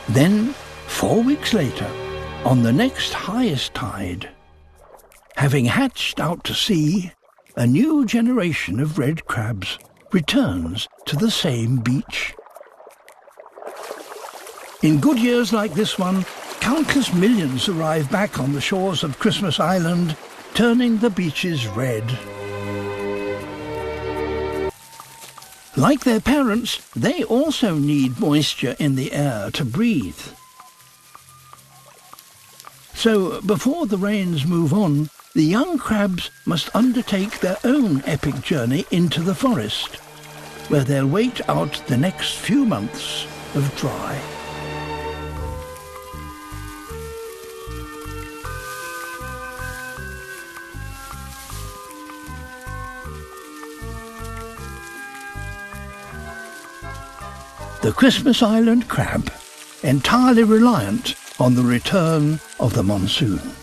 Then, 4 weeks later, on the next highest tide, having hatched out to sea, a new generation of red crabs returns to the same beach. In good years like this one, countless millions arrive back on the shores of Christmas Island, turning the beaches red. Like their parents, they also need moisture in the air to breathe. So, before the rains move on, the young crabs must undertake their own epic journey into the forest, where they'll wait out the next few months of dry. The Christmas Island crab, entirely reliant on the return of the monsoon.